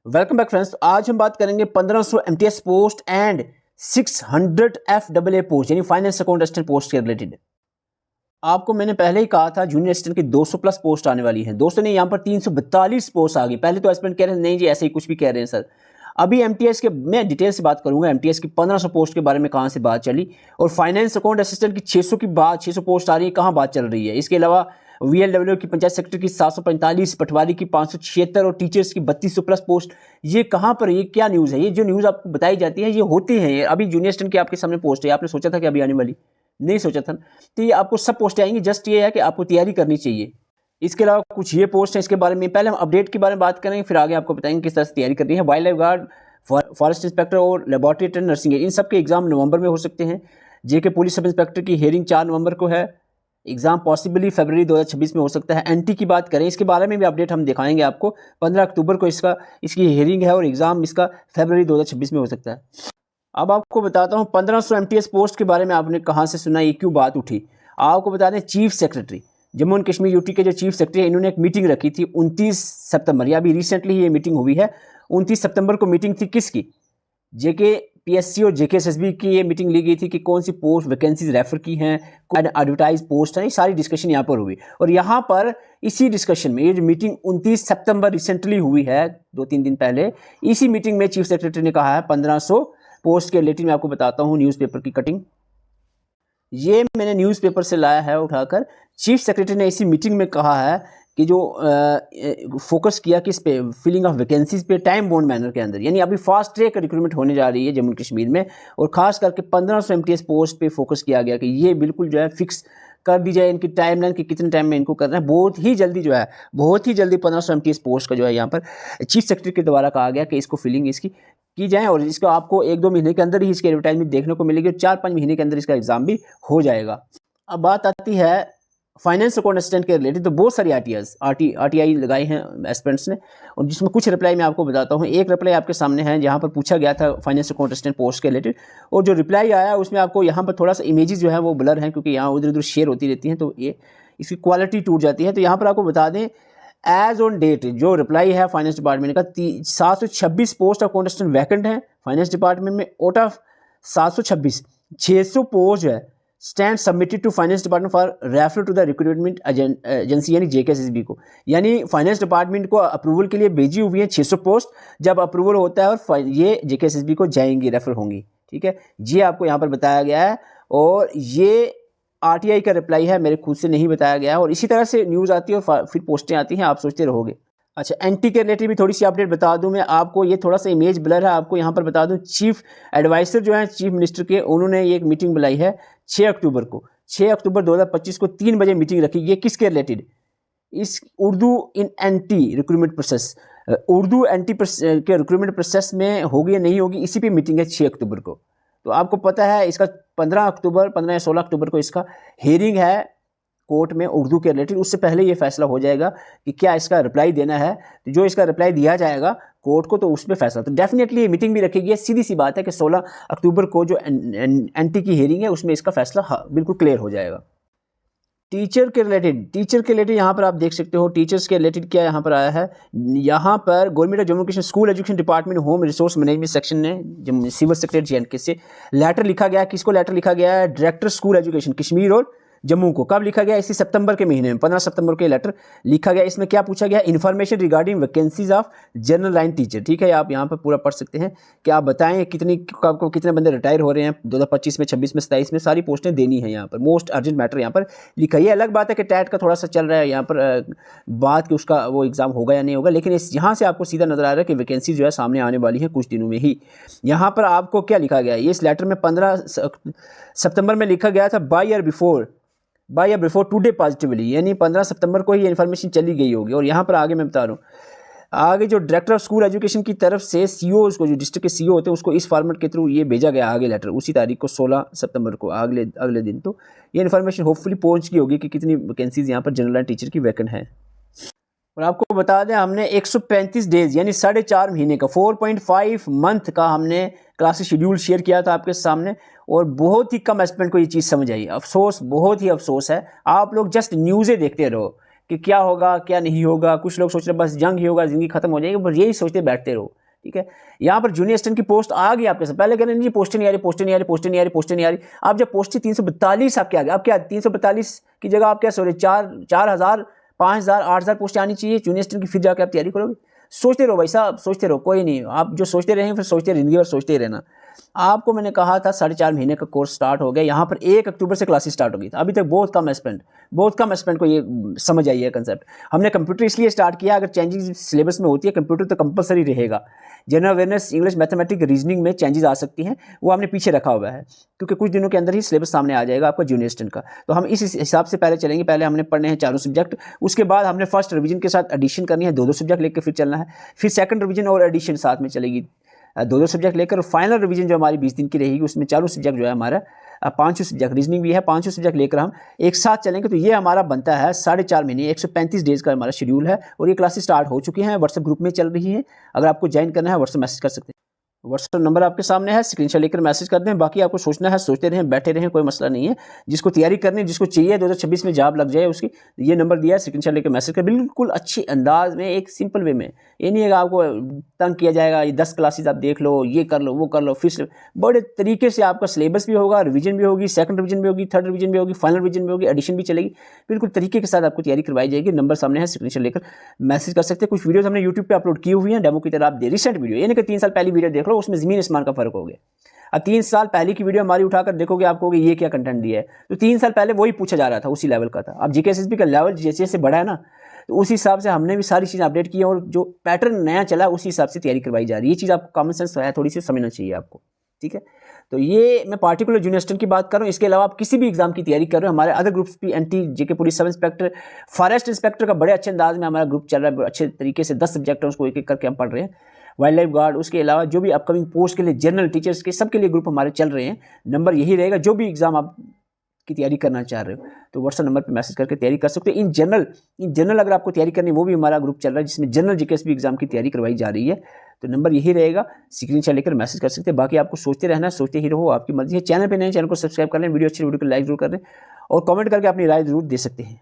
Welcome back friends. आज हम बात करेंगे 1500 MTS post and 600 FAA post यानी फाइनेंस अकाउंट असिस्टेंट पोस्ट के रिलेटेड। आपको मैंने पहले ही कहा था जूनियर असिस्टेंट की 200 प्लस पोस्ट आने वाली हैं। दोस्तों ने यहाँ पर 342 पोस्ट आ गई। पहले तो एस्पिरेंट कह रहे हैं नहीं जी ऐसे ही कुछ भी कह रहे हैं सर। अभी MTS के मैं डिटेल से बात करूंगा। MTS की 1500 पोस्ट के बारे में कहाँ से बात चली और फाइनेंस अकाउंट असिस्टेंट की 600 की बात 600 पोस्ट आ रही है, कहाँ बात चल रही है। इसके अलावा VLW की पंचायत सेक्रेटरी की 745, पटवारी की 576 और टीचर्स की 3200 प्लस पोस्ट। ये कहाँ पर, ये क्या न्यूज़ है? ये जो न्यूज़ आपको बताई जाती है ये होती है। अभी जूनियर असिस्टेंट की आपके सामने पोस्ट है, आपने सोचा था कि अभी आने वाली, नहीं सोचा था। तो ये आपको सब पोस्टें आएंगी। जस्ट ये है कि आपको तैयारी करनी चाहिए। इसके अलावा कुछ ये पोस्ट है, इसके बारे में पहले हम अपडेट के बारे में बात करेंगे, फिर आगे आपको बताएंगे किस तरह से तैयारी करनी है। Wild life guard, forest inspector और लेबोरेटरी अटेंडेंट नर्सिंग है, इन सब के एग्जाम नवंबर में हो सकते हैं। जेके पुलिस सब इंस्पेक्टर की हियरिंग 4 नवंबर को है। एग्जाम पॉसिबली फरवरी 2026 में हो सकता है। NT की बात करें, इसके बारे में भी अपडेट हम दिखाएंगे आपको। 15 अक्टूबर को इसकी हियरिंग है और एग्जाम इसका फरवरी 2026 में हो सकता है। अब आपको बताता हूँ 1500 MTS पोस्ट के बारे में आपने कहाँ से सुना, ये क्यों बात उठी। आपको बता दें chief secretary Jammu and Kashmir UT के जो चीफ सेक्रेटरी है, इन्होंने एक मीटिंग रखी थी 29 सितंबर, या अभी रिसेंटली ये मीटिंग हुई है। 29 सितंबर को मीटिंग थी किसकी? JK PSC और JK SSB की ये मीटिंग ली गई थी कि कौन सी पोस्ट वैकेंसीज रेफर की हैं, एडवर्टाइज पोस्ट है, ये सारी डिस्कशन यहाँ पर हुई। और यहाँ पर इसी डिस्कशन में ये जो मीटिंग 29 सितंबर रिसेंटली हुई है 2-3 दिन पहले, इसी मीटिंग में चीफ सेक्रेटरी ने कहा है 1500 पोस्ट के रिलेटेड। मैं आपको बताता हूँ न्यूज़पेपर की कटिंग, ये मैंने न्यूज़पेपर से लाया है उठाकर। चीफ सेक्रेटरी ने इसी मीटिंग में कहा है कि जो फोकस किया कि इस पे फिलिंग ऑफ वैकेंसीज पे टाइम बाउंड मैनर के अंदर, यानी अभी फास्ट ट्रैक रिक्रूटमेंट होने जा रही है जम्मू कश्मीर में, और खास करके 1500 MTS पोस्ट पे फोकस किया गया कि ये बिल्कुल जो है फिक्स कर दी जाए इनकी टाइमलाइन कि कितने टाइम में इनको करना है। बहुत ही जल्दी जो है, बहुत ही जल्दी 1500 MTS पोस्ट का जो है यहाँ पर चीफ सेक्रेटरी के द्वारा कहा गया कि इसको फिलिंग इसकी की जाए, और इसको आपको 1-2 महीने के अंदर ही इसकी एडवर्टाइजमेंट देखने को मिलेगी और 4-5 महीने के अंदर इसका एग्जाम भी हो जाएगा। अब बात आती है फाइनेंस अकाउंट असिस्टेंट के रिलेटेड, तो बहुत सारी RTI लगाए हैं एस्पिरेंट्स ने, और जिसमें कुछ रिप्लाई मैं आपको बताता हूँ। एक रिप्लाई आपके सामने है जहाँ पर पूछा गया था फाइनेंस अकाउंट असिस्टेंट पोस्ट के रिलेटेड, और जो रिप्लाई आया उसमें आपको यहाँ पर थोड़ा सा इमेजेस जो है वो ब्लर हैं, क्योंकि यहाँ उधर उधर शेयर होती रहती हैं तो ये इसकी क्वालिटी टूट जाती है। तो यहाँ पर आपको बता दें एज ऑन डेट जो रिप्लाई है फाइनेंस डिपार्टमेंट का, 726 पोस्ट अकाउंट असिस्टेंट वैकेंट है फाइनेंस डिपार्टमेंट में। आउट ऑफ 726, 600 पोस्ट है stand submitted to finance department for refer to the recruitment agency यानी JK SSB को, यानी फाइनेंस डिपार्टमेंट को अप्रूवल के लिए भेजी हुई है 600 पोस्ट। जब अप्रूवल होता है और ये JK SSB को जाएंगी, रेफर होंगी, ठीक है। ये आपको यहाँ पर बताया गया है, और ये RTI का रिप्लाई है, मेरे खुद से नहीं बताया गया है। और इसी तरह से न्यूज़ आती है और फिर पोस्टें आती हैं, आप सोचते रहोगे। अच्छा, NT के रिलेटेड भी थोड़ी सी अपडेट बता दूं मैं आपको। ये थोड़ा सा इमेज ब्लर है, आपको यहाँ पर बता दूं चीफ एडवाइजर जो है चीफ मिनिस्टर के, उन्होंने ये एक मीटिंग बुलाई है 6 अक्टूबर को। 6 अक्टूबर 2025 को 3 बजे मीटिंग रखी। ये किसके रिलेटेड? इस उर्दू इन NT recruitment process, Urdu NT के रिक्रूटमेंट प्रोसेस में होगी या नहीं होगी, इसी पे मीटिंग है 6 अक्टूबर को। तो आपको पता है इसका 15 या 16 अक्टूबर को इसका हियरिंग है कोर्ट में उर्दू के रिलेटेड। उससे पहले ये फैसला हो जाएगा कि क्या इसका रिप्लाई देना है। तो जो इसका रिप्लाई दिया जाएगा कोर्ट को, तो उसमें फैसला, तो डेफिनेटली ये मीटिंग भी रखेगी। सीधी सी बात है कि 16 अक्टूबर को जो NT की हियरिंग है उसमें इसका फैसला बिल्कुल क्लियर हो जाएगा। टीचर के रिलेटेड यहाँ पर आप देख सकते हो। टीचर्स के रिलेटेड क्या यहाँ पर आया है, यहाँ पर government of Jammu Kashmir school education department home resource management section ने सिविल सेक्रेटरी JNK से लेटर लिखा गया। किसको लेटर लिखा गया है? डायरेक्टर स्कूल एजुकेशन कश्मीर और जम्मू को। कब लिखा गया? इसी सितंबर के महीने में, 15 सितंबर को लेटर लिखा गया। इसमें क्या पूछा गया? Information regarding vacancies of general line teacher, ठीक है। आप यहाँ पर पूरा पढ़ सकते हैं कि आप बताएं आपको कितने बंदे रिटायर हो रहे हैं 2025 में, 26 में, 27 में, सारी पोस्टें देनी है। यहाँ पर मोस्ट अर्जेंट मैटर यहाँ पर लिखा। ये अलग बात है कि टैट का थोड़ा सा चल रहा है यहाँ पर बात कि उसका वो एग्जाम होगा या नहीं होगा, लेकिन इस यहाँ से आपको सीधा नजर आ रहा है कि वैकेंसी जो है सामने आने वाली है कुछ दिनों में ही। यहाँ पर आपको क्या लिखा गया है? इस लेटर में 15 सितंबर में लिखा गया था बाय या बिफोर टुडे पॉजिटिवली, यानी 15 सितंबर को ही ये इन्फॉर्मेशन चली गई होगी। और यहाँ पर आगे मैं बता रहा हूँ, आगे जो डायरेक्टर ऑफ स्कूल एजुकेशन की तरफ से CO उसको, जो डिस्ट्रिक्ट के CO होते हैं, उसको इस फॉर्मेट के थ्रू ये भेजा गया आगे लेटर, उसी तारीख को 16 सितंबर को, अगले दिन। तो ये इन्फॉर्मेशन होपफुली पहुँच गई होगी कि कितनी वैकेंसीज यहाँ पर जनरल लाइन टीचर की वैकेंट है। और आपको बता दें हमने 135 डेज यानी 4.5 महीने का 4.5 मंथ का हमने क्लासेस शेड्यूल शेयर किया था आपके सामने, और बहुत ही कम एस्पिरेंट को ये चीज़ समझ आई। अफसोस, बहुत ही अफसोस है, आप लोग जस्ट न्यूज़ें देखते रहो। कि क्या होगा क्या नहीं होगा। कुछ लोग सोच रहे बस जंग ही होगा, ज़िंदगी खत्म हो जाएगी, बस यही सोचते बैठते रहो। ठीक है, यहाँ पर जूनियर असिस्टेंट की पोस्ट आ गई आपके साथ, पहले कह रहे नहीं जी पोस्टें नहीं आ रही, पोस्टें नहीं आ रही, पोस्टें नहीं आ रही, पोस्टें नहीं आ रही। आप जब पोस्टें 342 आपके आ गए, अब क्या 342 की जगह आप क्या सॉरी 4,000 5,000 8,000 पोस्टें आनी चाहिए जूनियर असिस्टेंट की, फिर जाकर आप तैयारी करोगे। सोचते रहो भाई साहब, सोचते रहो, कोई नहीं, आप जो सोचते रहेंगे फिर सोचते जिंदगी भर सोचते ही रहना। आपको मैंने कहा था 4.5 महीने का कोर्स स्टार्ट हो गया, यहाँ पर 1 अक्टूबर से क्लासेस स्टार्ट हो गई। अभी तक बहुत कम एस्पिरेंट को ये समझ आई है कंसेप्ट। हमने कंप्यूटर इसलिए स्टार्ट किया, अगर चेंजेस सिलेबस में होती है कंप्यूटर तो कंपलसरी रहेगा। General awareness, English, mathematics, reasoning में चेंजेस आ सकती हैं, वो हमने पीछे रखा हुआ है, क्योंकि कुछ दिनों के अंदर ही सिलेबस सामने आ जाएगा आपका जूनियर असिस्टेंट का। तो हम इस हिसाब से पहले चलेंगे। पहले हमने पढ़ने हैं चारों सब्जेक्ट, उसके बाद हमने फर्स्ट रिवीजन के साथ एडिशन करनी है, 2-2 सब्जेक्ट लेकर फिर चलना है, फिर सेकंड रिवीजन और एडिशन साथ में चलेगी, 2-2 सब्जेक्ट लेकर। फाइनल रिवीजन जो हमारी 20 दिन की रहेगी, उसमें चारों सब्जेक्ट जो है हमारा 5 सब्जेक्ट, रीजनिंग भी है, 5 सब्जेक्ट लेकर हम एक साथ चलेंगे। तो ये हमारा बनता है 4.5 महीने, 135 डेज का हमारा शेड्यूल है। और ये क्लासेस स्टार्ट हो चुकी हैं, व्हाट्सएप ग्रुप में चल रही है। अगर आपको ज्वाइन करना है व्हाट्सएप मैसेज कर सकते हैं, व्हाट्सएप नंबर आपके सामने है, स्क्रीनशॉट लेकर मैसेज कर दें। बाकी आपको सोचना है, सोचते रहें, बैठे रहें, कोई मसला नहीं है। जिसको तैयारी करनी है, जिसको चाहिए 2026 में जॉब लग जाए, उसकी ये नंबर दिया है, स्क्रीनशॉट लेकर मैसेज कर, बिल्कुल अच्छी अंदाज में, एक सिंपल वे में। ये नहीं है कि आपको तंग किया जाएगा, ये 10 क्लासेस आप देख लो, ये कर लो, वो कर लो, फिर बड़े तरीके से आपका सिलेबस भी होगा, रिवीजन भी होगी, सेकंड रिवीजन भी होगी, थर्ड रिवीजन भी होगी, फाइनल रिवीजन भी होगी, एडिशन भी चलेगी। बिल्कुल तरीके के साथ आपको तैयारी करवाई जाएगी। नंबर सामने है, स्क्रीनशॉट लेकर मैसेज कर सकते हैं। कुछ वीडियोस हमने यूट्यूब पे अपलोड की हुई हैं डेमो की तरह, आप रिसेंट वीडियो, यानी कि 3 साल पहली वीडियो देख लो, उसमें ज़मीन आसमान का फर्क हो गया। अब 3 साल पहले की वीडियो हमारी उठाकर देखोगे, आप कहोगे ये क्या कंटेंट दिया है। तो 3 साल पहले वही पूछा जा रहा था, उसी लेवल का था। अब जीके एसएसबी का लेवल जैसे जैसे बढ़ा है ना, तो उस हिसाब से हमने भी सारी चीज़ें अपडेट की है, और जो पैटर्न नया चला है उसी हिसाब से तैयारी करवाई जा रही है। ये चीज़ आपको कॉमन सेंस है, थोड़ी सी समझना चाहिए आपको। ठीक है, तो ये मैं पार्टिकुलर जूनियर असिस्टेंट की बात कर रहा हूँ। इसके अलावा आप किसी भी एग्जाम की तैयारी कर रहे हो, हमारे अदर ग्रुप्स भी, NT, JK police, sub inspector, forest inspector का बड़े अच्छे अंदाज में हमारा ग्रुप चल रहा है, अच्छे तरीके से 10 सब्जेक्ट है, उसको एक एक करके हम पढ़ रहे हैं। वाइल्ड लाइफ गार्ड, उसके अलावा जो भी अपकमिंग पोस्ट के लिए, जनरल टीचर्स के, सबके लिए ग्रुप हमारे चल रहे हैं। नंबर यही रहेगा, जो भी एग्जाम आप की तैयारी करना चाह रहे हो तो व्हाट्सएप नंबर पे मैसेज करके तैयारी कर सकते हो। इन जनरल अगर आपको तैयारी करनी है, वो भी हमारा ग्रुप चल रहा है, जिसमें जनरल जीकेएसबी एग्जाम की तैयारी करवाई जा रही है। तो नंबर यही रहेगा, स्क्रीनशॉट लेकर मैसेज कर सकते हैं। बाकी आपको सोचते रहना है, सोचते ही रहो, आपकी मर्जी है। चैनल पे नए, चैनल को सब्सक्राइब कर लें, वीडियो अच्छी वीडियो को लाइक जरूर कर दें, और कमेंट करके अपनी राय जरूर दे सकते हैं।